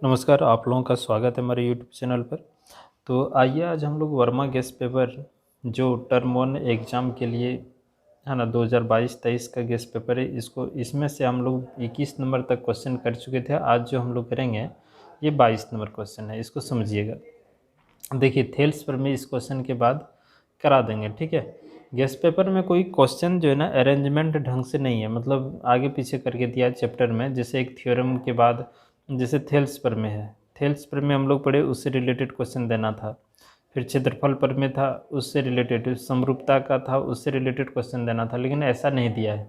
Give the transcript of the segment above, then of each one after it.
नमस्कार, आप लोगों का स्वागत है हमारे यूट्यूब चैनल पर। तो आइए आज हम लोग वर्मा गेस्ट पेपर जो टर्म 1 एग्ज़ाम के लिए है ना 2022-23 का गेस्ट पेपर है, इसको इसमें से हम लोग 21 नंबर तक क्वेश्चन कर चुके थे। आज जो हम लोग करेंगे ये 22 नंबर क्वेश्चन है, इसको समझिएगा। देखिए थेल्स पर में इस क्वेश्चन के बाद करा देंगे, ठीक है। गेस्ट पेपर में कोई क्वेश्चन जो है ना अरेंजमेंट ढंग से नहीं है, मतलब आगे पीछे करके दिया है चैप्टर में। जैसे एक थ्योरम के बाद जैसे थेल्स पर में है, थेल्स पर में हम लोग पढ़े उससे रिलेटेड क्वेश्चन देना था। फिर क्षेत्रफल पर में था, उससे रिलेटेड, समरूपता का था, उससे रिलेटेड क्वेश्चन देना था, लेकिन ऐसा नहीं दिया है।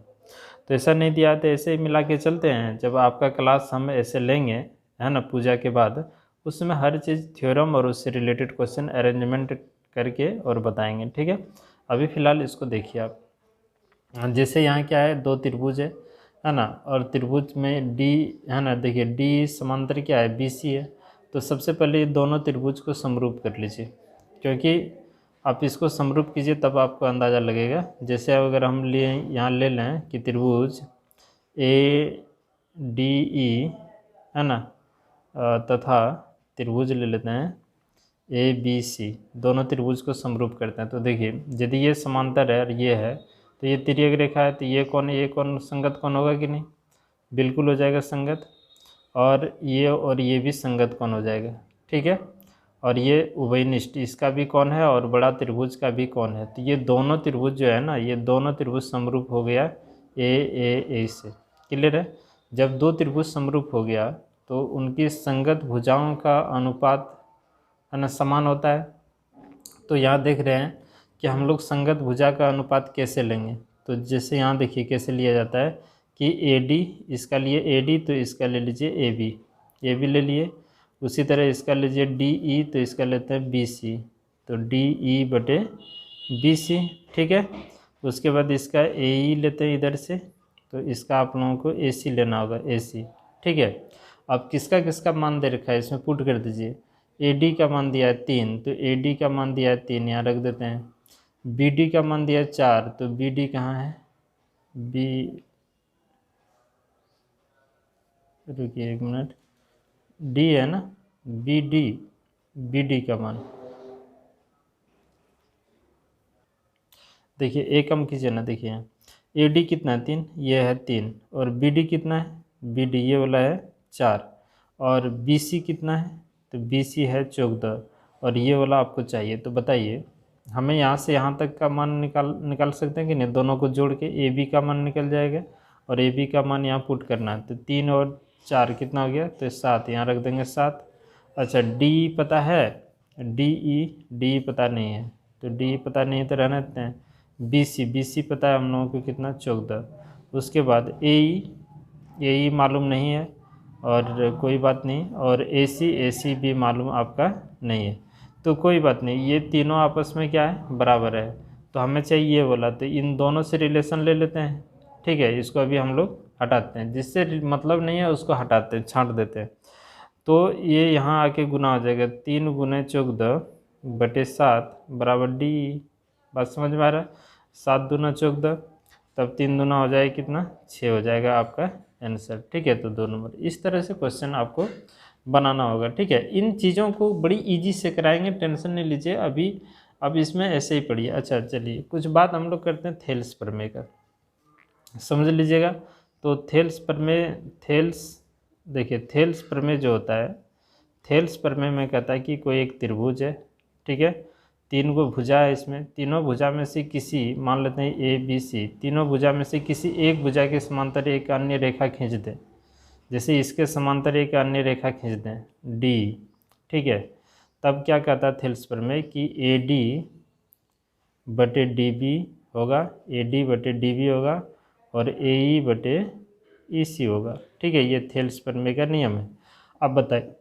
तो ऐसा नहीं दिया तो ऐसे ही मिला के चलते हैं। जब आपका क्लास हम ऐसे लेंगे है ना पूजा के बाद, उसमें हर चीज़ थ्योरम और उससे रिलेटेड क्वेश्चन अरेंजमेंट करके और बताएंगे, ठीक है। अभी फ़िलहाल इसको देखिए आप। जैसे यहाँ क्या है, दो त्रिभुज है ना, और त्रिभुज में डी है ना, देखिए डी समांतर क्या है, बी सी है। तो सबसे पहले ये दोनों त्रिभुज को समरूप कर लीजिए, क्योंकि आप इसको समरूप कीजिए तब आपको अंदाज़ा लगेगा। जैसे अगर हम लिए यहाँ ले लें कि त्रिभुज ए डी ई है ना, तथा त्रिभुज ले लेते हैं ए बी सी, दोनों त्रिभुज को समरूप करते हैं। तो देखिए यदि ये समांतर है और ये है, तो ये तिर्यक रेखा है, तो ये कौन संगत कौन होगा कि नहीं, बिल्कुल हो जाएगा संगत। और ये भी संगत कौन हो जाएगा, ठीक है। और ये उभयनिष्ठ, इसका भी कौन है और बड़ा त्रिभुज का भी कौन है। तो ये दोनों त्रिभुज जो है ना, ये दोनों त्रिभुज समरूप हो गया ए से। क्लियर है। जब दो त्रिभुज समरूप हो गया तो उनकी संगत भुजाओं का अनुपात है ना समान होता है। तो यहाँ देख रहे हैं कि हम लोग संगत भुजा का अनुपात कैसे लेंगे। तो जैसे यहाँ देखिए कैसे लिया जाता है कि ए डी, इसका लिए ए डी तो इसका ले लीजिए ए बी ले लिए। उसी तरह इसका लीजिए डी ई तो इसका लेते हैं बी सी, तो डी ई बटे बी सी, ठीक है। उसके बाद इसका ए ई लेते हैं इधर से, तो इसका आप लोगों को ए सी लेना होगा, ए सी, ठीक है। अब किसका किसका मान दे रखा है इसमें पुट कर दीजिए। ए डी का मान दिया है 3, तो ए डी का मान दिया है 3, यहाँ रख देते हैं। बी डी का मान दिया है 4, तो बी डी कहाँ है, बी, रुकिए 1 मिनट, डी है ना, बी डी का मान देखिए ए कम कीजिए ना। देखिए यहाँ ए डी कितना है 3, ये है 3, और बी डी कितना है, बी डी ये वाला है 4, और बी सी कितना है, तो बी सी है 14, और ये वाला आपको चाहिए। तो बताइए हमें यहाँ से यहाँ तक का मान निकाल सकते हैं कि नहीं, दोनों को जोड़ के ए बी का मान निकल जाएगा, और ए बी का मान यहाँ पुट करना है। तो 3 और 4 कितना हो गया, तो 7, यहाँ रख देंगे 7। अच्छा डी पता है, डी पता नहीं है, तो डी पता नहीं है तो रहने देते हैं। बी सी पता है हम लोगों को कितना, 14। उसके बाद ए ई मालूम नहीं है, और कोई बात नहीं, और ए सी भी मालूम आपका नहीं है, तो कोई बात नहीं, ये तीनों आपस में क्या है, बराबर है। तो हमें चाहिए ये बोला, तो इन दोनों से रिलेशन ले लेते हैं, ठीक है। इसको अभी हम लोग हटाते हैं, जिससे मतलब नहीं है उसको हटाते हैं, छांट देते हैं। तो ये यहाँ आके गुना हो जाएगा, 3 गुने 14 बटे 7 बराबर डी। बात समझ में आ रहा है, 7 दूना 14, तब 3 दूना हो जाएगा कितना, 6 हो जाएगा आपका आंसर, ठीक है। तो 2 नंबर इस तरह से क्वेश्चन आपको बनाना होगा, ठीक है। इन चीज़ों को बड़ी इजी से कराएंगे, टेंशन नहीं लीजिए अभी। अब इसमें ऐसे ही पढ़िए। अच्छा चलिए कुछ बात हम लोग करते हैं थेल्स प्रमेय का, समझ लीजिएगा। तो थेल्स देखिए थेल्स प्रमेय जो होता है, थेल्स प्रमेय में कहता है कि कोई एक त्रिभुज है, ठीक है। 3 को भुजा है, इसमें तीनों भुजा में से किसी, मान लेते हैं ए बी सी, तीनों भुजा में से किसी एक भुजा के समांतर एक अन्य रेखा खींच दें। जैसे इसके समांतर एक अन्य रेखा खींच दें डी, ठीक है। तब क्या कहता है थेल्स प्रमेय कि ए डी बटे डी बी होगा, ए डी बटे डी बी होगा, और ए ई बटे ई सी होगा, ठीक है। ये थेल्स प्रमेय का नियम है। अब बताइए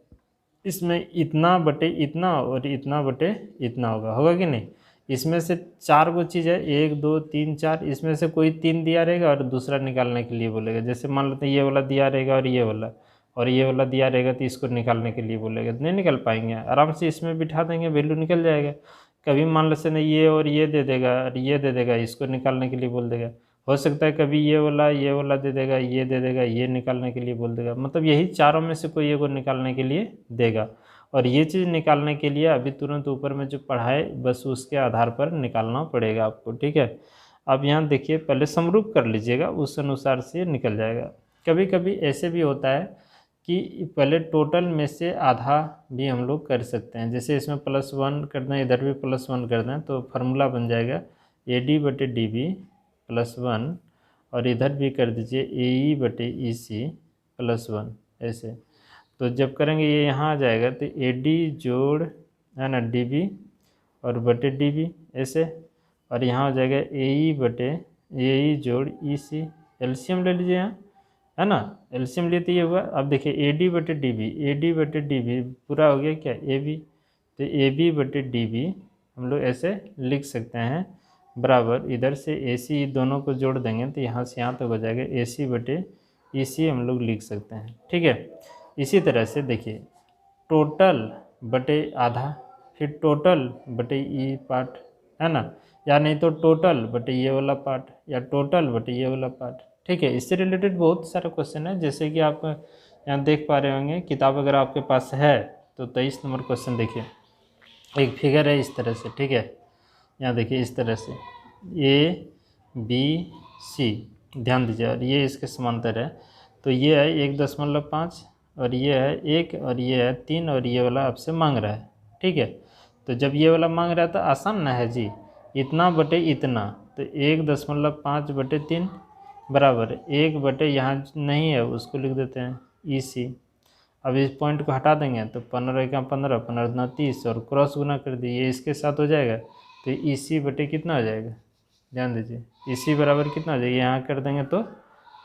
इसमें इतना बटे इतना और इतना बटे इतना होगा कि नहीं। इसमें से 4 गो चीज़ है, 1 2 3 4, इसमें से कोई 3 दिया रहेगा और दूसरा निकालने के लिए बोलेगा। जैसे मान लेते हैं ये वाला दिया रहेगा और ये वाला दिया रहेगा, तो इसको निकालने के लिए बोलेगा, तो नहीं निकल पाएंगे। आराम से इसमें बिठा देंगे, वैल्यू निकल जाएगा। कभी मान लेते हैं ये और ये दे देगा और ये दे देगा, इसको निकालने के लिए बोल देगा, हो सकता है कभी ये वाला दे देगा, ये दे देगा, ये निकालने के लिए बोल देगा, मतलब यही चारों में से कोई एक को निकालने के लिए देगा। और ये चीज़ निकालने के लिए अभी तुरंत ऊपर में जो पढ़ा है बस उसके आधार पर निकालना पड़ेगा आपको, ठीक है। अब यहाँ देखिए पहले समरूप कर लीजिएगा, उस अनुसार से निकल जाएगा। कभी कभी ऐसे भी होता है कि पहले टोटल में से आधा भी हम लोग कर सकते हैं, जैसे इसमें +1 कर दें, इधर भी +1 कर दें, तो फार्मूला बन जाएगा AD/DB +1, और इधर भी कर दीजिए AE/EC +1, ऐसे। तो जब करेंगे ये यहाँ आ जाएगा तो AD जोड़ है ना DB और बटे DB ऐसे, और यहाँ हो जाएगा AE जोड़ EC। एलसीएम ले लीजिए यहाँ, है ना, एलसीएम लिए तो ये हुआ। अब देखिए AD/DB पूरा हो गया क्या AB, तो AB/DB हम लोग ऐसे लिख सकते हैं बराबर, इधर से AC दोनों को जोड़ देंगे तो यहाँ से यहाँ तक हो जाएगा AC/EC हम लोग लिख सकते हैं, ठीक है। इसी तरह से देखिए टोटल बटे आधा, फिर टोटल बटे ई पार्ट, है ना, या नहीं तो टोटल बटे ये वाला पार्ट, या टोटल बटे ये वाला पार्ट, ठीक है। इससे रिलेटेड बहुत सारे क्वेश्चन है, जैसे कि आप यहाँ देख पा रहे होंगे, किताब अगर आपके पास है तो 23 नंबर क्वेश्चन देखिए, एक फिगर है इस तरह से, ठीक है। यहाँ देखिए इस तरह से ABC, ध्यान दीजिए, और ये इसके समांतर है, तो ये है 1.5 और ये है 1 और ये है 3 और ये वाला आपसे मांग रहा है, ठीक है। तो जब ये वाला मांग रहा है तो आसान ना है जी, इतना बटे इतना, तो 1.5/3 बराबर 1 बटे यहाँ नहीं है उसको लिख देते हैं EC। अब इस पॉइंट को हटा देंगे तो 15 का 15, 15 30 और क्रॉस गुना कर दिए, ये इसके साथ हो जाएगा, तो EC बटे कितना हो जाएगा, ध्यान दीजिए, EC बराबर कितना हो जाएगा, यहाँ कर देंगे तो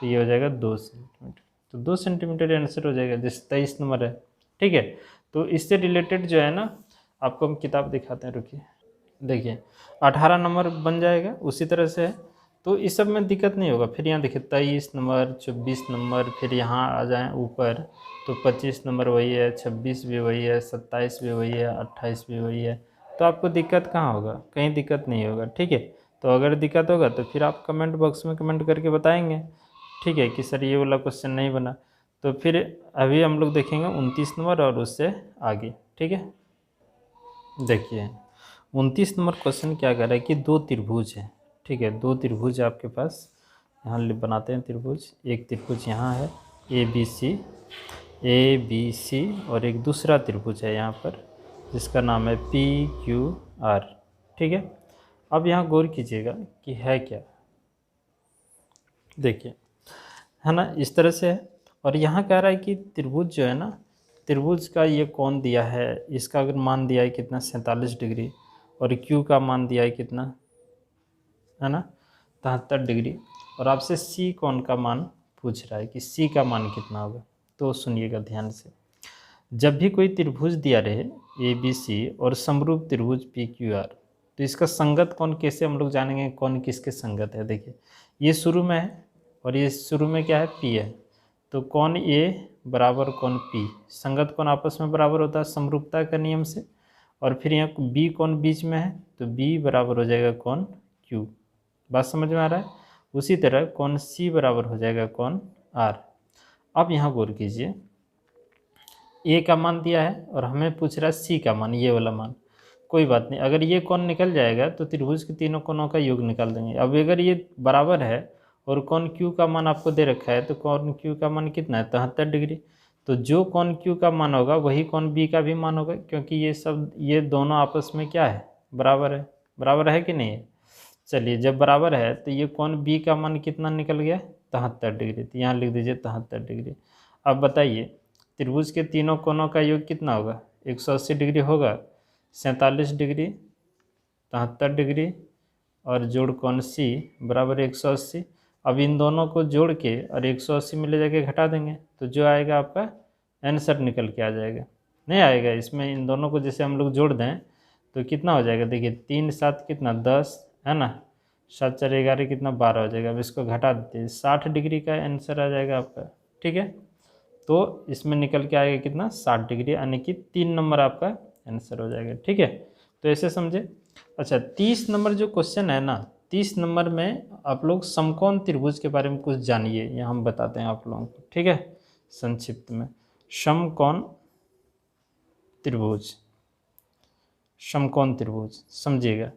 ये हो जाएगा 2 सेंटीमीटर, तो 2 सेंटीमीटर आंसर हो जाएगा, जैसे 23 नंबर है, ठीक है। तो इससे रिलेटेड जो है ना आपको हम किताब दिखाते हैं, रुकिए, देखिए 18 नंबर बन जाएगा उसी तरह से है, तो इस सब में दिक्कत नहीं होगा। फिर यहाँ देखिए 23 नंबर, 24 नंबर, फिर यहाँ आ जाएँ ऊपर तो 25 नंबर वही है, 26 भी वही है, 27 भी वही है, 28 भी वही है, तो आपको दिक्कत कहाँ होगा, कहीं दिक्कत नहीं होगा, ठीक है। तो अगर दिक्कत होगा तो फिर आप कमेंट बॉक्स में कमेंट करके बताएंगे, ठीक है, कि सर ये वाला क्वेश्चन नहीं बना। तो फिर अभी हम लोग देखेंगे 29 नंबर और उससे आगे, ठीक है। देखिए 29 नंबर क्वेश्चन क्या कर रहा है कि 2 त्रिभुज है, ठीक है, 2 त्रिभुज आपके पास, यहाँ बनाते हैं त्रिभुज। एक त्रिभुज यहाँ है ABC और एक दूसरा त्रिभुज है यहाँ पर जिसका नाम है PQR, ठीक है। अब यहाँ गौर कीजिएगा कि है क्या, देखिए, है ना, इस तरह से है। और यहाँ कह रहा है कि त्रिभुज जो है ना, त्रिभुज का ये कोण दिया है, इसका अगर मान दिया है कितना 47 डिग्री, और Q का मान दिया है कितना, है ना 73 डिग्री, और आपसे C कोण का मान पूछ रहा है कि C का मान कितना होगा। तो सुनिएगा ध्यान से, जब भी कोई त्रिभुज दिया रहे ABC और समरूप त्रिभुज PQR, तो इसका संगत कोण कैसे हम लोग जानेंगे, कौन किसके संगत है। देखिए ये शुरू में है और ये शुरू में क्या है P है, तो कोण A बराबर कोण P, संगत कोण आपस में बराबर होता है समरूपता का नियम से। और फिर यहाँ B कोण बीच में है तो B बराबर हो जाएगा कोण Q, बात समझ में आ रहा है। उसी तरह कोण C बराबर हो जाएगा कोण R। अब यहाँ गौर कीजिए, A का मान दिया है और हमें पूछ रहा है C का मान, ये वाला मान, कोई बात नहीं, अगर ये कोण निकल जाएगा तो त्रिभुज के तीनों कोणों का योग निकाल देंगे। अब अगर ये बराबर है और कोण Q का मान आपको दे रखा है, तो कोण Q का मान कितना है 73 डिग्री, तो जो कोण Q का मान होगा वही कोण B का भी मान होगा, क्योंकि ये दोनों आपस में क्या है, बराबर है कि नहीं है। चलिए जब बराबर है तो ये कोण B का मान कितना निकल गया 73 डिग्री, तो यहाँ लिख दीजिए 73 डिग्री। अब बताइए त्रिभुज के तीनों कोणों का योग कितना होगा, 180 डिग्री होगा, 47 डिग्री, 73 डिग्री और जोड़ कोण C बराबर 180। अब इन दोनों को जोड़ के और 180 में ले जाके घटा देंगे तो जो आएगा आपका आंसर निकल के आ जाएगा, नहीं आएगा इसमें, इन दोनों को जैसे हम लोग जोड़ दें तो कितना हो जाएगा, देखिए 3 7 कितना 10, है ना, 7 4 11 कितना 12 हो जाएगा। अब इसको घटा देते हैं, 60 डिग्री का आंसर आ जाएगा आपका, ठीक है। तो इसमें निकल के आएगा कितना 60 डिग्री, यानी कि 3 नंबर आपका आंसर हो जाएगा, ठीक है। तो ऐसे समझे। अच्छा 30 नंबर जो क्वेश्चन है ना, 30 नंबर में आप लोग समकोण त्रिभुज के बारे में कुछ जानिए, ये हम बताते हैं आप लोगों को, ठीक है। संक्षिप्त में समकोण त्रिभुज, समकोण त्रिभुज समझिएगा।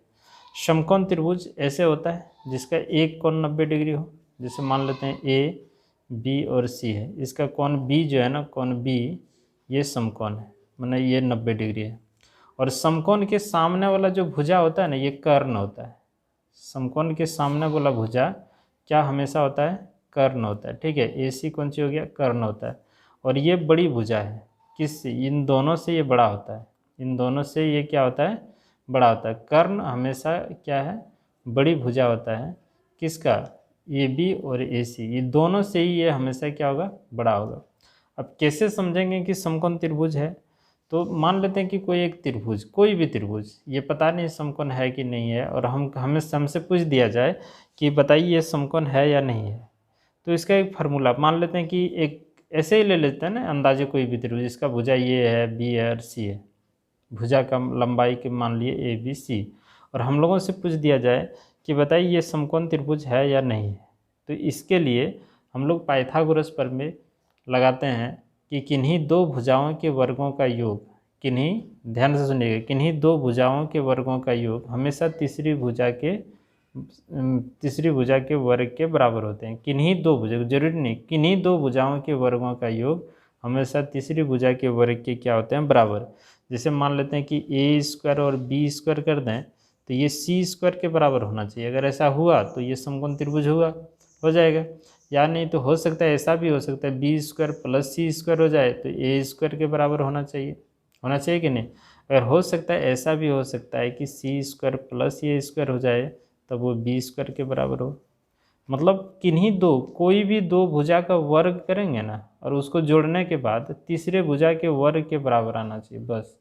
समकोण त्रिभुज ऐसे होता है जिसका एक कोण 90 डिग्री हो। जैसे मान लेते हैं ए, बी और सी है, इसका कोण बी जो है ना, कोण बी ये समकोण है, माने ये 90 डिग्री है। और समकोण के सामने वाला जो भुजा होता है ना, ये कर्ण होता है। समकोण के सामने वाला भुजा क्या हमेशा होता है? कर्ण होता है, ठीक है। ए सी कौन सी हो गया? कर्ण होता है। और ये बड़ी भुजा है, किससे? इन दोनों से ये बड़ा होता है, इन दोनों से ये क्या होता है? बड़ा होता है। कर्ण हमेशा क्या है? बड़ी भुजा होता है, किसका? ए बी और ए सी, ये दोनों से ही ये हमेशा क्या होगा? बड़ा होगा। अब कैसे समझेंगे कि समकोण त्रिभुज है? तो मान लेते हैं कि कोई एक त्रिभुज, कोई भी त्रिभुज, ये पता नहीं समकोण है कि नहीं है, और हमसे पूछ दिया जाए कि बताइए ये समकोण है या नहीं है, तो इसका एक फार्मूला मान लेते हैं कि एक ऐसे ही ले लेते हैं ना अंदाजे, कोई भी त्रिभुज, इसका भुजा ये है, बी है और सी है, भुजा का लंबाई के मान लिए ए बी सी, और हम लोगों से पूछ दिया जाए कि बताइए ये समकोण त्रिभुज है या नहीं है, तो इसके लिए हम लोग पाइथागोरस प्रमेय लगाते हैं कि किन्हीं दो भुजाओं के वर्गों का योग, किन्हीं, ध्यान से सुनिएगा, किन्हीं दो भुजाओं के वर्गों का योग हमेशा तीसरी भुजा के वर्ग के बराबर होते हैं। किन्हीं दो भुजा, जरूरी नहीं, किन्हीं दो भुजाओं के वर्गों का योग हमेशा तीसरी भुजा के वर्ग के क्या होते हैं? बराबर। जैसे मान लेते हैं कि ए स्क्वायर और बी स्क्वायर कर दें तो ये सी स्क्वायर के बराबर होना चाहिए। अगर ऐसा हुआ तो ये समकोण त्रिभुज हो जाएगा। या नहीं तो हो सकता है, ऐसा भी हो सकता है, बी स्क्वायर प्लस सी स्क्वायर हो जाए तो ए स्क्वायर के बराबर होना चाहिए कि नहीं? अगर हो सकता है, ऐसा भी हो सकता है कि सी स्क्वायर प्लस ए स्क्वायर हो जाए तब वो बी स्क्वायर के बराबर हो। मतलब किन्हीं दो, कोई भी दो भुजा का वर्ग करेंगे ना, और उसको जोड़ने के बाद तीसरे भुजा के वर्ग के बराबर आना चाहिए, बस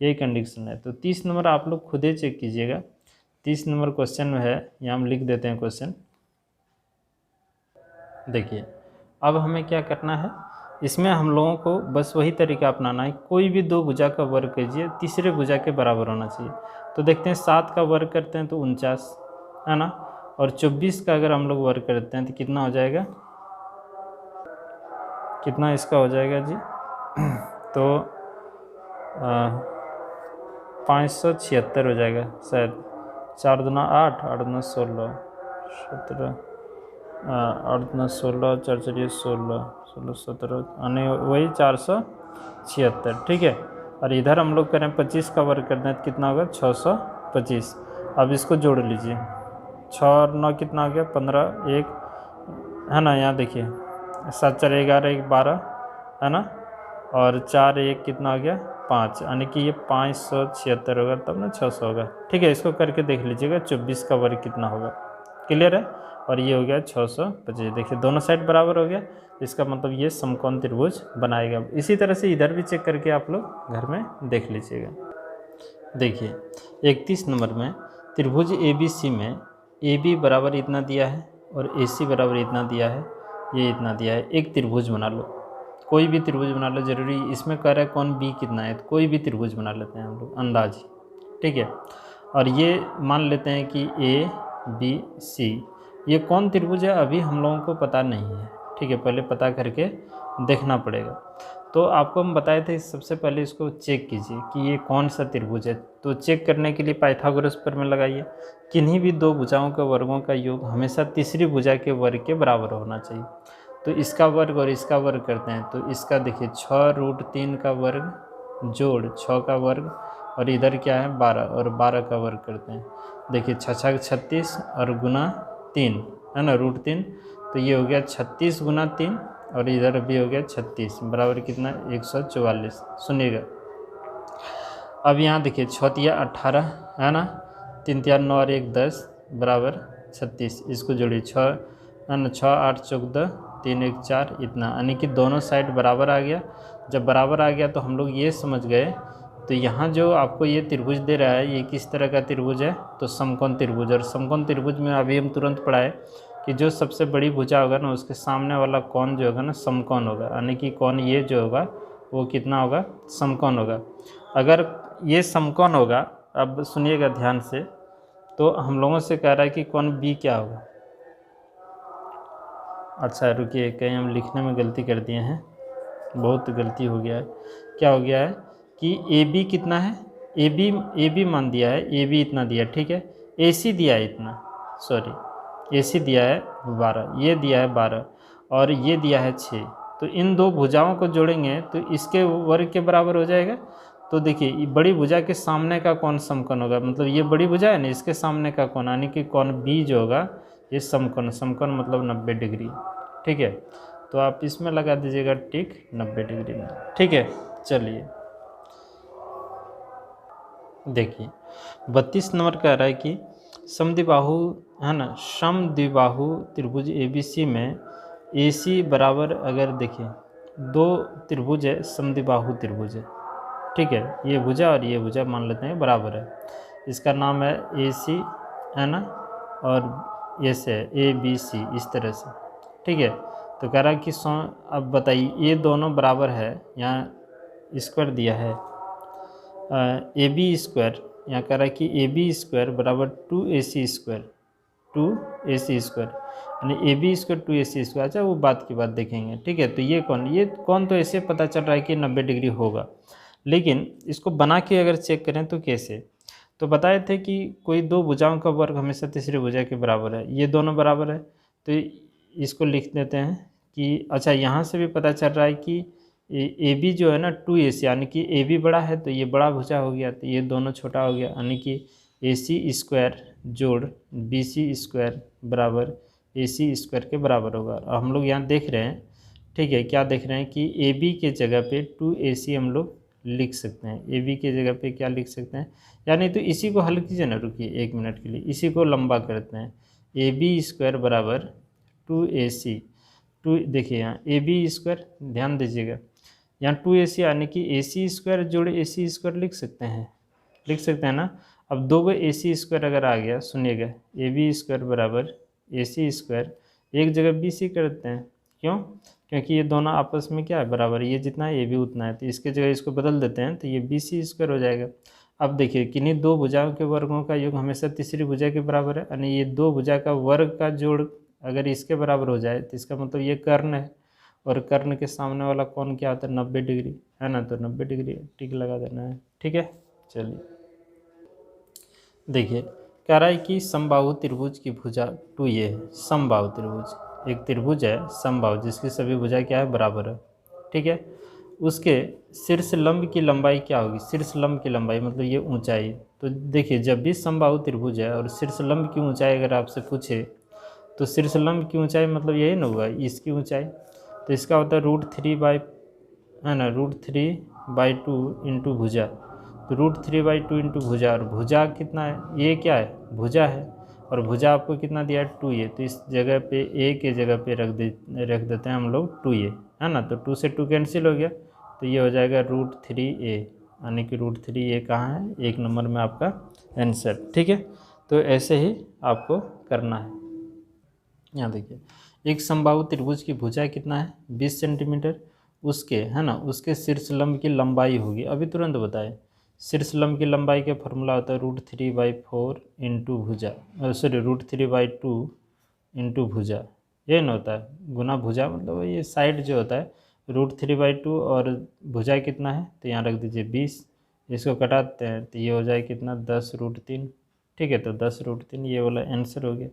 यही कंडीशन है। तो 30 नंबर आप लोग खुद ही चेक कीजिएगा। 30 नंबर क्वेश्चन में है, यहाँ हम लिख देते हैं क्वेश्चन। देखिए अब हमें क्या करना है, इसमें हम लोगों को बस वही तरीका अपनाना है, कोई भी दो भुजा का वर्ग कीजिए, तीसरे भुजा के बराबर होना चाहिए। तो देखते हैं 7 का वर्ग करते हैं तो 49 है ना, और 24 का अगर हम लोग वर्ग करते हैं तो कितना हो जाएगा? कितना इसका हो जाएगा जी? तो 576 हो जाएगा शायद। 4 दूना 8, 8 दूना 16, 17, 8 दूना 16, 4 4 16, 16 17, यानी वही 476, ठीक है। और इधर हम लोग करें 25 का वर्ग करते हैं तो कितना होगा? 625। अब इसको जोड़ लीजिए, 6 और 9 कितना हो गया? 15, 1 है ना, यहाँ देखिए 7 4 11, 1 12 है ना, और 4 1 कितना हो गया? 5, यानी कि ये 576 होगा, तब ना 600 होगा, ठीक है। इसको करके देख लीजिएगा 24 का वर्ग कितना होगा, क्लियर है। और ये हो गया 625, देखिए दोनों साइड बराबर हो गया, इसका मतलब ये समकोण त्रिभुज बनाएगा। इसी तरह से इधर भी चेक करके आप लोग घर में देख लीजिएगा। देखिए 31 नंबर में त्रिभुज ए बी सी में ए बी बराबर इतना दिया है और ए सी बराबर इतना दिया है, ये इतना दिया है। एक त्रिभुज बना लो, कोई भी त्रिभुज बना लो, जरूरी इसमें कह रहा है कौन बी कितना है, तो कोई भी त्रिभुज बना लेते हैं हम लोग अंदाज, ठीक है। और ये मान लेते हैं कि ए बी सी, ये कौन त्रिभुज है अभी हम लोगों को पता नहीं है, ठीक है, पहले पता करके देखना पड़ेगा। तो आपको हम बताए थे सबसे पहले इसको चेक कीजिए कि ये कौन सा त्रिभुज है। तो चेक करने के लिए पाइथागोरस प्रमेय लगाइए, किन्हीं भी दो भुजाओं के वर्गों का योग हमेशा तीसरी भुजा के वर्ग के बराबर होना चाहिए। तो इसका वर्ग और इसका वर्ग करते हैं तो इसका देखिए 6√3 का वर्ग जोड़ 6 का वर्ग, और इधर क्या है 12, और 12 का वर्ग करते हैं। देखिए 6 36 और गुना 3 है ना, √3, तो ये हो गया 36 गुना 3, और इधर भी हो गया 36 बराबर कितना? 144। सुनिएगा अब यहाँ देखिए 6 तिया 18 है ना, 3 तिया 9 और 1 10 बराबर 36, इसको जोड़िए 6 है ना, 6 8 14, 3 1 4, इतना, यानी कि दोनों साइड बराबर आ गया। जब बराबर आ गया तो हम लोग ये समझ गए, तो यहाँ जो आपको ये त्रिभुज दे रहा है ये किस तरह का त्रिभुज है? तो समकोण त्रिभुज। और समकोण त्रिभुज में अभी हम तुरंत पढ़ाए कि जो सबसे बड़ी भुजा होगा ना उसके सामने वाला कोण जो होगा ना समकोण होगा, यानी कि कोण ये जो होगा वो कितना होगा? समकोण होगा। अगर ये समकोण होगा, अब सुनिएगा ध्यान से, तो हम लोगों से कह रहा है कि कोण बी क्या होगा। अच्छा रुकिए, कहीं हम लिखने में गलती कर दिए हैं, बहुत गलती हो गया है। क्या हो गया है कि ए बी कितना है, ए बी मान दिया है, ए बी इतना दिया है, ठीक है। ए सी दिया है इतना, सॉरी ए सी दिया है 12, ये दिया है 12 और ये दिया है 6। तो इन दो भुजाओं को जोड़ेंगे तो इसके वर्ग के बराबर हो जाएगा। तो देखिए बड़ी भुजा के सामने का कोण समकोण होगा, मतलब ये बड़ी भुजा है ना, इसके सामने का कोण यानी कि कोण बी जो होगा ये समकोण, समकोण मतलब 90 डिग्री, ठीक है। तो आप इसमें लगा दीजिएगा टिक 90 डिग्री में, ठीक है। चलिए देखिए 32 नंबर कह रहा है कि समद्विबाहु है ना, समद्विबाहु त्रिभुज ABC में AC बराबर, अगर देखिए दो त्रिभुज है, समद्विबाहु त्रिभुज है, ठीक है। ये भुजा और ये भुजा मान लेते हैं बराबर है, इसका नाम है AC है ना, और ये से ABC इस तरह से, ठीक है। तो कह रहा है कि अब बताइए ये दोनों बराबर है, यहाँ स्क्वायर दिया है AB स्क्वायर, यहाँ कह रहा है कि AB स्क्वायर बराबर 2AC स्क्वायर, 2AC स्क्वायर यानी AB स्क्वायर 2AC स्क्वायर। अच्छा वो बात की बात देखेंगे, ठीक है। तो ये कौन तो ऐसे पता चल रहा है कि 90 डिग्री होगा, लेकिन इसको बना के अगर चेक करें तो कैसे, तो बताए थे कि कोई दो भुजाओं का वर्ग हमेशा तीसरी भुजा के बराबर है, ये दोनों बराबर है। तो इसको लिख देते हैं कि अच्छा यहाँ से भी पता चल रहा है कि ए बी जो है ना 2AC यानी कि ए बी बड़ा है तो ये बड़ा भुजा हो गया, तो ये दोनों छोटा हो गया, यानी कि AC स्क्वायर जोड़ BC स्क्वायर बराबर AC स्क्वायर के बराबर होगा। और हम लोग यहाँ देख रहे हैं, ठीक है, क्या देख रहे हैं कि AB के जगह पे 2AC हम लोग लिख सकते हैं, AB के जगह पे क्या लिख सकते हैं, यानी तो इसी को हल कीजिए ना, रुकिए 1 मिनट के लिए, इसी को लंबा करते हैं। AB स्क्वायर बराबर 2AC, देखिए यहाँ AB स्क्वायर, ध्यान दीजिएगा यहाँ 2AC यानी कि AC स्क्वायर जोड़ AC स्क्वायर लिख सकते हैं ना। अब दो गो AC स्क्वायर अगर आ गया, सुनिएगा AB स्क्वायर बराबर AC स्क्वायर, एक जगह BC कर देते हैं, क्यों, क्योंकि ये दोनों आपस में क्या है बराबर, ये जितना है ये भी उतना है, तो इसके जगह इसको बदल देते हैं तो ये BC स्क्वायर हो जाएगा। अब देखिए किन्हीं दो भुजाओं के वर्गों का योग हमेशा तीसरी भुजा के बराबर है, यानी ये दो भुजा का वर्ग का जोड़ अगर इसके बराबर हो जाए तो इसका मतलब ये कर्ण है, और कर्ण के सामने वाला कोण क्या होता है 90 डिग्री, है ना। तो 90 डिग्री टिक लगा देना है, ठीक है। चलिए देखिए कह रहा है कि समबाहु त्रिभुज की भुजा 2A है, समबाहु त्रिभुज एक त्रिभुज है समबाहु जिसकी सभी भुजा क्या है बराबर है, ठीक है। उसके शीर्ष लंब की लंबाई क्या होगी, शीर्ष लंब की लंबाई मतलब ये ऊंचाई। तो देखिए जब भी समबाहु त्रिभुज है और शीर्ष लंब की ऊंचाई अगर आपसे पूछे तो शीर्ष लंब की ऊंचाई मतलब यही ना होगा, इसकी ऊंचाई। तो इसका होता है √3 है ना, √3/2 इंटू भुजा, तो √3/2 इंटू भुजा, और भुजा कितना है, ये क्या है भुजा है, और भुजा आपको कितना दिया है 2A, तो इस जगह पे A के जगह पे रख देते हैं हम लोग 2A, है ना। तो 2 से 2 कैंसिल हो गया, तो ये हो जाएगा √3A, यानी कि √3A कहाँ है 1 नंबर में आपका आंसर, ठीक है। तो ऐसे ही आपको करना है। यहाँ देखिए एक समबाहु त्रिभुज की भुजा कितना है 20 सेंटीमीटर, उसके है ना, उसके शीर्ष लंब की लंबाई होगी, अभी तुरंत बताए, शीर्ष लंब की लंबाई का फॉर्मूला होता है √3/4 इंटू भुजा, सॉरी √3/2 इंटू भुजा, ये ना होता है गुना भुजा, मतलब ये साइड जो होता है √3/2 और भुजा कितना है, तो यहाँ रख दीजिए 20, इसको कटाते हैं तो ये हो जाए कितना 10√3, ठीक है। तो 10√3 ये वाला आंसर हो गया।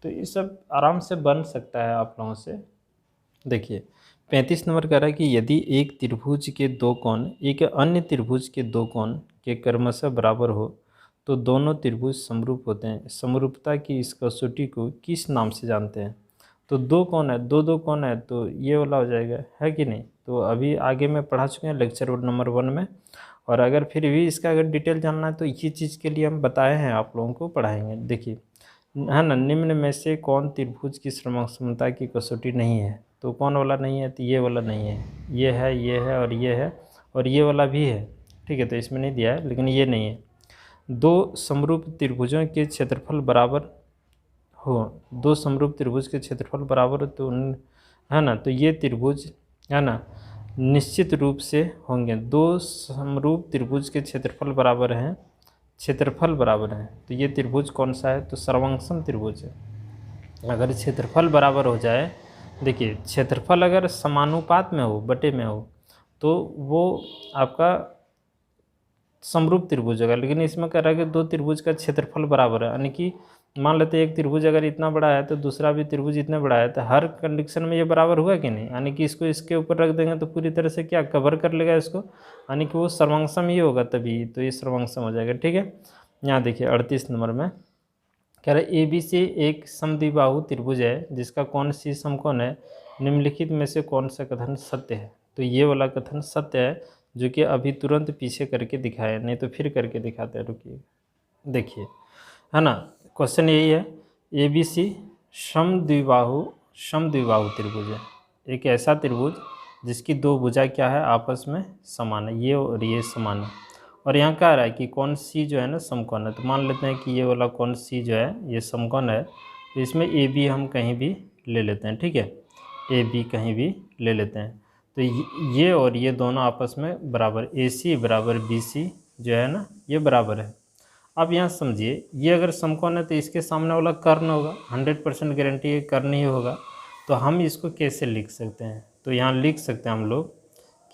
तो ये सब आराम से बन सकता है आप लोगों से। देखिए 35 नंबर कह रहा है कि यदि एक त्रिभुज के दो कोण एक अन्य त्रिभुज के दो कोण के क्रमशः बराबर हो तो दोनों त्रिभुज समरूप होते हैं, समरूपता की इस कसौटी को किस नाम से जानते हैं। तो दो कोण है, दो कोण है, तो ये वाला हो जाएगा, है कि नहीं। तो अभी आगे में पढ़ा चुके हैं लेक्चर नंबर 1 में, और अगर फिर भी इसका अगर डिटेल जानना है तो ये चीज़ के लिए हम बताए हैं, आप लोगों को पढ़ाएंगे। देखिए है ना, निम्न में से कौन त्रिभुज की समता की कसौटी नहीं है, तो कौन वाला नहीं है, तो ये वाला नहीं है, ये है, ये है और ये है, और ये वाला भी है, ठीक है। तो इसमें नहीं दिया है लेकिन ये नहीं है। दो समरूप त्रिभुजों के क्षेत्रफल बराबर हो, दो समरूप त्रिभुज के क्षेत्रफल बराबर हो तो है ना, तो ये त्रिभुज है ना निश्चित रूप से होंगे, दो समरूप त्रिभुज के क्षेत्रफल बराबर हैं क्षेत्रफल बराबर है, तो ये त्रिभुज कौन सा है, तो सर्वांगसम त्रिभुज है। अगर क्षेत्रफल बराबर हो जाए, देखिए क्षेत्रफल अगर समानुपात में हो, बटे में हो, तो वो आपका समरूप त्रिभुज होगा। लेकिन इसमें कह रहा है कि दो त्रिभुज का क्षेत्रफल बराबर है, यानी कि मान लेते हैं एक त्रिभुज अगर इतना बड़ा है तो दूसरा भी त्रिभुज इतना बड़ा है, तो हर कंडीशन में ये बराबर हुआ कि नहीं, यानी कि इसको इसके ऊपर रख देंगे तो पूरी तरह से क्या कवर कर लेगा इसको, यानी कि वो सर्वांगसम ही होगा तभी, तो ये सर्वांगसम हो जाएगा। ठीक है, यहाँ देखिए 38 नंबर में कह रहा है ABC एक समद्विबाहु त्रिभुज है जिसका कोण C समकोण है, निम्नलिखित में से कौन सा कथन सत्य है। तो ये वाला कथन सत्य है, जो कि अभी तुरंत पीछे करके दिखाया, नहीं तो फिर करके दिखाते हैं, रुकिए देखिए, है ना। क्वेश्चन यही है, ABC समद्विबाहु त्रिभुज है, एक ऐसा त्रिभुज जिसकी दो भुजा क्या है, आपस में समान है, ये और ये समान है, और यहाँ कह रहा है कि कौन C जो है ना समकोण है। तो मान लेते हैं कि ये वाला कौन C जो है ये समकोण है, तो इसमें AB हम कहीं भी ले लेते हैं। ठीक है, AB कहीं भी ले लेते हैं, तो ये और ये दोनों आपस में बराबर, AC बराबर BC जो है ना ये बराबर है। अब यहाँ समझिए, ये अगर समकोण है तो इसके सामने वाला कर्ण होगा, 100% गारंटी है कर्ण ही होगा। तो हम इसको कैसे लिख सकते हैं, तो यहाँ लिख सकते हैं हम लोग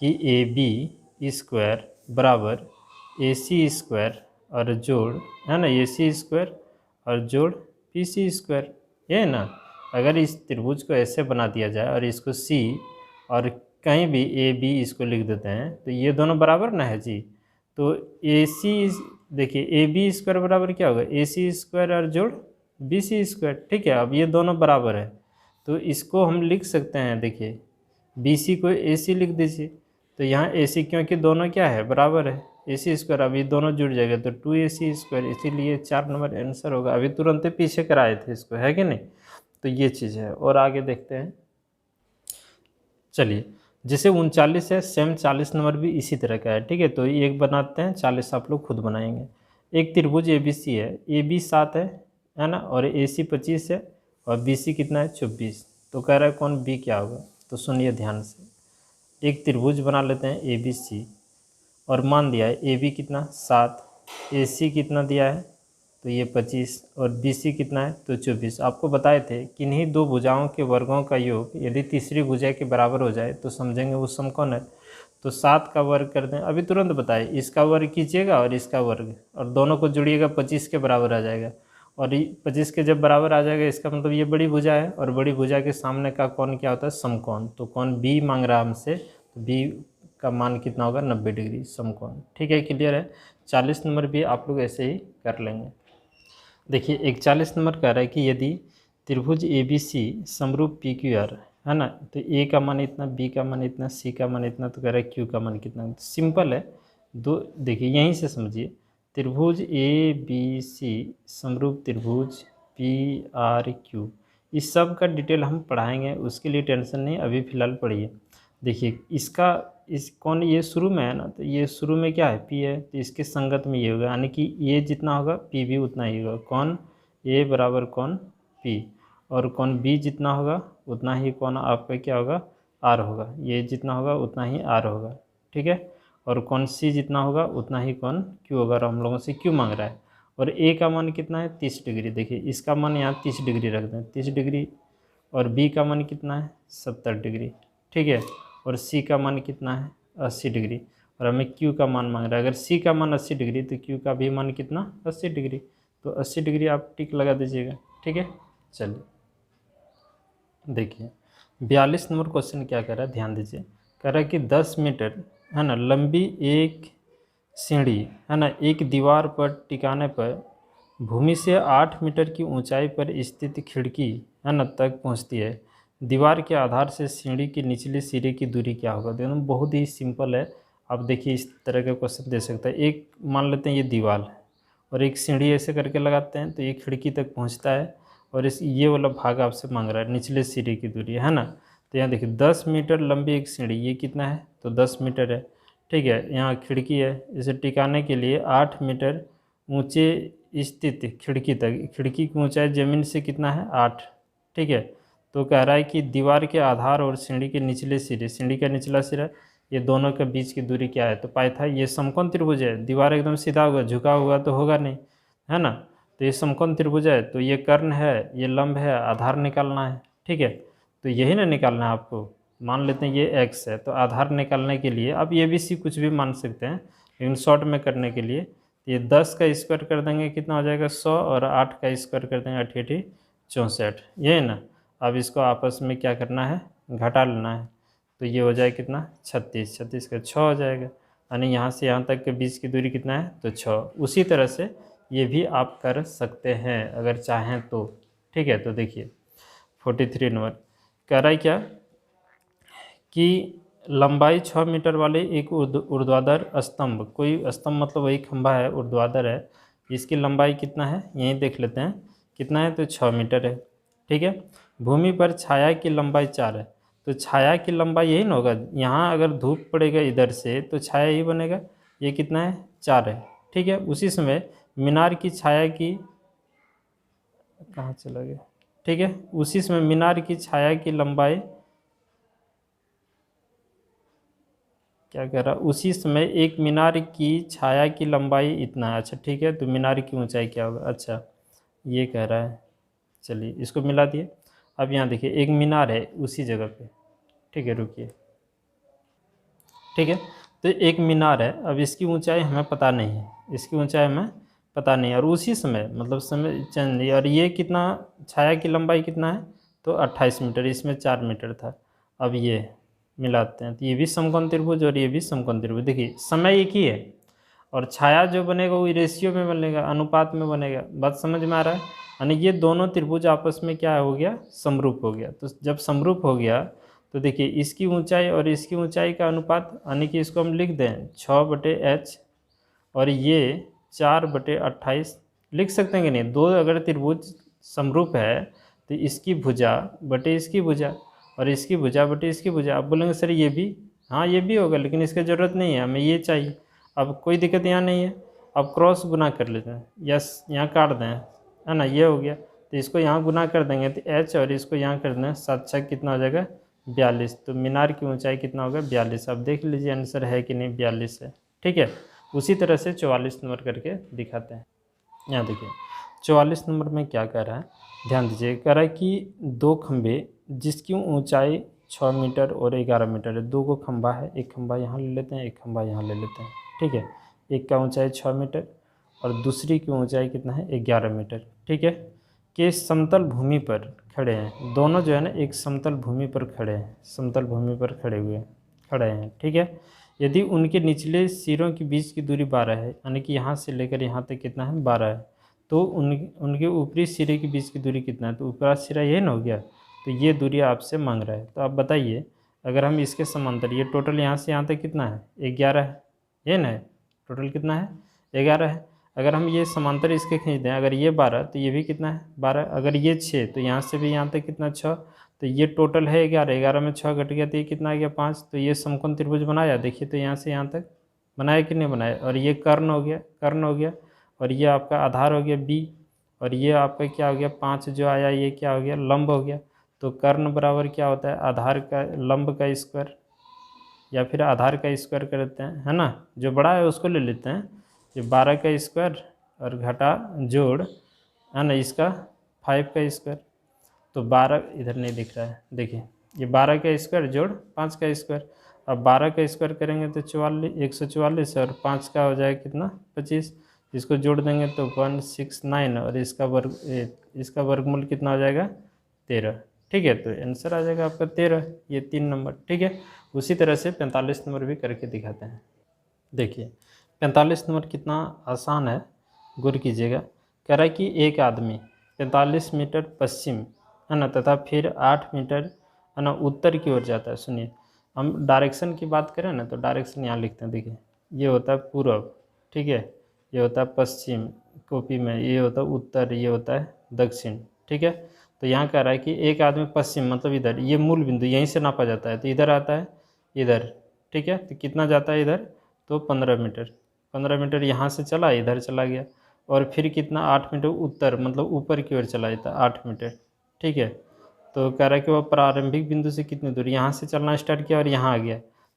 कि AB स्क्वायर बराबर AC स्क्वायर और जोड़, है ना, AC स्क्वायर और जोड़ BC स्क्वायर, ये है ना। अगर इस त्रिभुज को ऐसे बना दिया जाए और इसको C और कहीं भी AB इसको लिख देते हैं, तो ये दोनों बराबर ना है जी। तो AC देखिए AB स्क्वायर बराबर क्या होगा, AC स्क्वायर और जोड़ BC स्क्वायर। ठीक है, अब ये दोनों बराबर है, तो इसको हम लिख सकते हैं, देखिए BC को AC लिख दीजिए, तो यहाँ AC क्योंकि दोनों क्या है बराबर है, AC स्क्वायर, अभी दोनों जुड़ जाएगा तो 2AC स्क्वायर, इसीलिए 4 नंबर आंसर होगा। अभी तुरंत पीछे कराए थे इसको, है कि नहीं, तो ये चीज़ है। और आगे देखते हैं, चलिए जैसे 39 है, सेम 40 नंबर भी इसी तरह का है। ठीक है, तो एक बनाते हैं, 40 आप लोग खुद बनाएंगे। एक त्रिभुज ABC है, AB 7 है ना, और AC 25 है और BC कितना है 24। तो कह रहा है कौन B क्या होगा, तो सुनिए ध्यान से। एक त्रिभुज बना लेते हैं ABC, और मान दिया है AB कितना 7, AC कितना दिया है तो ये 25, और BC कितना है तो 24। आपको बताए थे किन्हीं दो भुजाओं के वर्गों का योग यदि तीसरी भुजा के बराबर हो जाए तो समझेंगे वो समकोण है। तो 7 का वर्ग कर दें, अभी तुरंत बताए, इसका वर्ग कीजिएगा और इसका वर्ग, और दोनों को जुड़िएगा, 25 के बराबर आ जाएगा। और 25 के जब बराबर आ जाएगा इसका मतलब ये बड़ी भुजा है, और बड़ी भुजा के सामने का कोण क्या होता है, समकोण। तो कोण B मांग रहा है हमसे, तो B का मान कितना होगा 90 डिग्री समकोण। ठीक है, क्लियर है। 40 नंबर भी आप लोग ऐसे ही कर लेंगे। देखिए 41 नंबर कह रहा है कि यदि त्रिभुज ABC समरूप PQR है ना, तो A का मान इतना, B का मान इतना, C का मान इतना, तो कह रहा है Q का मान कितना। सिंपल है, दो देखिए यहीं से समझिए, त्रिभुज ABC समरूप त्रिभुज PRQ, इस सब का डिटेल हम पढ़ाएंगे, उसके लिए टेंशन नहीं, अभी फ़िलहाल पढ़िए। देखिए इसका इस कौन ये शुरू में है ना, तो ये शुरू में क्या है P है, तो इसके संगत में ये होगा, यानी कि ये जितना होगा P भी उतना ही होगा। कौन A बराबर कौन P, और कौन B जितना होगा उतना ही कौन आपका क्या होगा R होगा, ये जितना होगा उतना ही R होगा। ठीक है, और कौन C जितना होगा उतना ही कौन Q होगा, और हम लोगों से Q मांग रहा है। और A का मान कितना है 30 डिग्री, देखिए इसका मान यहाँ 30 डिग्री रख दें, 30 डिग्री, और B का मान कितना है 70 डिग्री। ठीक है, और C का मान कितना है 80 डिग्री, और हमें Q का मान मांग रहा है। अगर C का मान 80 डिग्री तो Q का भी मान कितना 80 डिग्री, तो 80 डिग्री आप टिक लगा दीजिएगा। ठीक है, चलिए देखिए 42 नंबर क्वेश्चन क्या कर रहा है, ध्यान दीजिए। कह रहा है कि 10 मीटर है ना लंबी एक सीढ़ी है ना एक दीवार पर टिकाने पर भूमि से 8 मीटर की ऊंचाई पर स्थित खिड़की है ना तक पहुंचती है। दीवार के आधार से सीढ़ी की निचले सिरे की दूरी क्या होगा। दोनों बहुत ही सिंपल है, आप देखिए इस तरह का क्वेश्चन दे सकता है। एक मान लेते हैं ये दीवार है, और एक सीढ़ी ऐसे करके लगाते हैं तो ये खिड़की तक पहुंचता है, और इस ये वाला भाग आपसे मांग रहा है निचले सिरे की दूरी, है ना। तो यहाँ देखिए 10 मीटर लंबी एक सीढ़ी, ये कितना है तो 10 मीटर है। ठीक है, यहाँ खिड़की है, इसे टिकाने के लिए 8 मीटर ऊंचे स्थित खिड़की तक, खिड़की की ऊंचाई ज़मीन से कितना है 8। ठीक है, तो कह रहा है कि दीवार के आधार और सीढ़ी के निचले सिरे, सीढ़ी का निचला सिरा ये दोनों के बीच की दूरी क्या है, तो पाइथा ये समकोण त्रिभुज है, दीवार एकदम सीधा होगा, झुका हुआ तो होगा नहीं, है ना। तो ये समकोण त्रिभुज है, तो ये कर्ण है, ये लंब है, आधार निकालना है, ठीक है। तो यही ना निकालना है आपको। मान लेते हैं ये x है, तो आधार निकालने के लिए आप ये भी सी कुछ भी मान सकते हैं, लेकिन शॉर्ट में करने के लिए ये 10 का स्क्वायर कर देंगे, कितना हो जाएगा 100, और 8 का स्क्वायर कर देंगे 88 64, ये है ना। अब इसको आपस में क्या करना है, घटा लेना है, तो ये हो जाए कितना 36, 36 का 6 हो जाएगा, यानी यहाँ से यहाँ तक के बीच की दूरी कितना है, तो 6। उसी तरह से ये भी आप कर सकते हैं अगर चाहें तो, ठीक है। तो देखिए 43 नंबर कह रहा है क्या कि लंबाई 6 मीटर वाले एक ऊर्ध्वाधर स्तंभ, कोई स्तंभ मतलब वही खंभा है, ऊर्ध्वाधर है, इसकी लंबाई कितना है यहीं देख लेते हैं, कितना है, तो 6 मीटर है, ठीक है। भूमि पर छाया की लंबाई 4 है, तो छाया की लंबाई यही ना होगा, यहाँ अगर धूप पड़ेगा इधर से तो छाया ही बनेगा, ये कितना है 4 है, ठीक है। उसी समय मीनार की छाया की, कहाँ चला गया, ठीक है, उसी समय मीनार की छाया की लंबाई, क्या कह रहा, उसी समय एक मीनार की छाया की लंबाई इतना है, अच्छा ठीक है। तो मीनार की ऊंचाई क्या होगा, अच्छा ये कह रहा है, चलिए इसको मिला दिए। अब यहाँ देखिए एक मीनार है उसी जगह पे, ठीक है, रुकिए, ठीक है। तो एक मीनार है, अब इसकी ऊंचाई हमें पता नहीं है, इसकी ऊंचाई हमें पता नहीं है, और उसी समय मतलब समय चंद, और ये कितना, छाया की लंबाई कितना है, तो 28 मीटर, इसमें 4 मीटर था। अब ये मिलाते हैं, तो ये भी समकोण त्रिभुज और ये भी समकोण त्रिभुज, देखिए समय एक ही है, और छाया जो बनेगा वो रेशियो में बनेगा, अनुपात में बनेगा, बात समझ में आ रहा है। यानी ये दोनों त्रिभुज आपस में क्या हो गया, समरूप हो गया। तो जब समरूप हो गया तो देखिए इसकी ऊंचाई और इसकी ऊंचाई का अनुपात, यानी कि इसको हम लिख दें 6/h, और ये 4/28 लिख सकते हैं कि नहीं। दो अगर त्रिभुज समरूप है तो इसकी भुजा बटे इसकी भुजा, और इसकी भुजा बटे इसकी भुजा। आप बोलेंगे सर ये भी, हाँ ये भी होगा, लेकिन इसकी ज़रूरत नहीं है, हमें ये चाहिए। अब कोई दिक्कत यहाँ नहीं है, अब क्रॉस गुना कर लेते हैं, यस यहाँ काट दें, है ना, ये हो गया। तो इसको यहाँ गुना कर देंगे तो h, और इसको यहाँ कर दें 7 6 कितना हो जाएगा 42। तो मीनार की ऊंचाई कितना होगा 42। अब देख लीजिए आंसर है कि नहीं, 42 है, ठीक है। उसी तरह से 44 नंबर करके दिखाते हैं। यहाँ देखिए 44 नंबर में क्या कह रहा है, ध्यान दीजिए, कह रहा है कि दो खंभे जिसकी ऊंचाई 6 मीटर और 11 मीटर है, दो को खंभा है, एक खंभा यहाँ ले लेते हैं, एक खंभा यहाँ ले लेते हैं, ठीक है। एक का ऊंचाई 6 मीटर और दूसरी की ऊंचाई कितना है 11 मीटर, ठीक है, के समतल भूमि पर खड़े हैं। दोनों जो है ना एक समतल भूमि पर खड़े हैं, समतल भूमि पर खड़े हैं, ठीक है। यदि उनके निचले सिरों के बीच की दूरी 12 है, यानी कि यहाँ से लेकर यहाँ तक कितना है 12 है, तो उनके ऊपरी सिरे के बीच की दूरी कितना है, तो ऊपरा सिरा यही ना हो गया। तो ये दूरी आपसे मांग रहा है, तो आप बताइए अगर हम इसके समांतर, ये टोटल यहाँ से यहाँ तक कितना है 11 है, ये ना है, टोटल कितना है 11 है। अगर हम ये समांतर इसके खींच दें, अगर ये 12 तो ये भी कितना है 12, अगर ये 6 तो यहाँ से भी यहाँ तक कितना 6, तो ये टोटल है 11, 11 में 6 घट गया तो ये कितना आ गया 5। तो ये समकोण त्रिभुज बनाया, देखिए तो यहाँ से यहाँ तक बनाया कि नहीं बनाया। और ये कर्ण हो गया, और ये आपका आधार हो गया b, और ये आपका क्या हो गया 5 जो आया, ये क्या हो गया लंब हो गया। तो कर्ण बराबर क्या होता है आधार का लंब का स्क्वायर, या फिर आधार का स्क्वायर करते हैं, है ना, जो बड़ा है उसको ले लेते हैं। ये 12 का स्क्वायर और घटा जोड़, है ना, इसका 5 का स्क्वायर, तो 12 इधर नहीं दिख रहा है, देखिए ये 12 का स्क्वायर जोड़ 5 का स्क्वायर। अब 12 का स्क्वायर करेंगे तो 144, और 5 का हो जाएगा कितना 25, इसको जोड़ देंगे तो 169, और इसका वर्गमूल कितना हो जाएगा 13, ठीक है। तो आंसर आ जाएगा आपका 13, ये 3 नंबर, ठीक है। उसी तरह से 45 नंबर भी करके दिखाते हैं। देखिए 45 नंबर कितना आसान है, गौर कीजिएगा। कह रहा है कि एक आदमी 45 मीटर पश्चिम, है ना, तथा फिर 8 मीटर, है ना, उत्तर की ओर जाता है। सुनिए, हम डायरेक्शन की बात करें ना, तो डायरेक्शन यहाँ लिखते हैं, देखिए ये होता है पूर्व, ठीक है, ये होता है पश्चिम कॉपी में, ये होता है उत्तर, ये होता है दक्षिण, ठीक है। तो यहाँ कह रहा है कि एक आदमी पश्चिम मतलब इधर, ये मूल बिंदु यहीं से नापा जाता है, तो इधर आता है इधर, ठीक है। तो कितना जाता है इधर, तो 15 मीटर, 15 मीटर यहाँ से चला इधर चला गया, और फिर कितना 8 मीटर उत्तर मतलब ऊपर की ओर चला जाता है 8 मीटर, ठीक है। तो कह रहा है कि वह प्रारंभिक बिंदु से कितनी दूर, यहाँ से चलना स्टार्ट किया और यहाँ आ गया,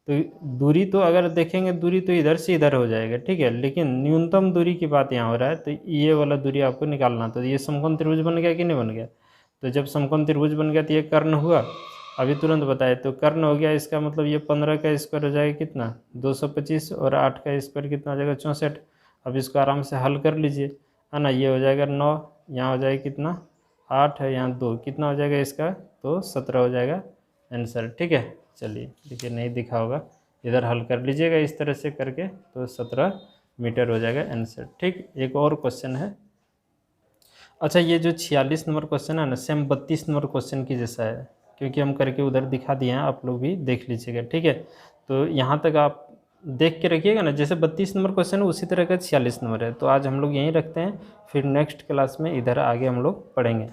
तो दूरी तो अगर देखेंगे दूरी तो इधर से इधर हो जाएगा, ठीक है, लेकिन न्यूनतम दूरी की बात यहाँ हो रहा है, तो ये वाला दूरी आपको निकालना। तो ये समकोण त्रिभुज बन गया कि नहीं बन गया? तो जब समकोण त्रिभुज बन गया तो ये कर्ण हुआ, अभी तुरंत बताए, तो कर्ण हो गया, इसका मतलब ये 15 का स्क्वायर हो जाएगा कितना, 225, और 8 का स्क्वायर कितना हो जाएगा, 64। अब इसको आराम से हल कर लीजिए, है ना। ये हो जाएगा 9, यहाँ हो जाएगा कितना, 8 है, यहाँ 2, कितना हो जाएगा इसका, तो 17 हो जाएगा आंसर, ठीक है। चलिए, देखिए नहीं दिखा होगा, इधर हल कर लीजिएगा इस तरह से करके, तो 17 मीटर हो जाएगा आंसर, ठीक। एक और क्वेश्चन है। अच्छा, ये जो 46 नंबर क्वेश्चन है ना, सेम 32 नंबर क्वेश्चन की जैसा है, क्योंकि हम करके उधर दिखा दिए हैं, आप लोग भी देख लीजिएगा, ठीक है। तो यहाँ तक आप देख के रखिएगा ना, जैसे 32 नंबर क्वेश्चन है उसी तरह का 46 नंबर है। तो आज हम लोग यहीं रखते हैं, फिर नेक्स्ट क्लास में इधर आगे हम लोग पढ़ेंगे।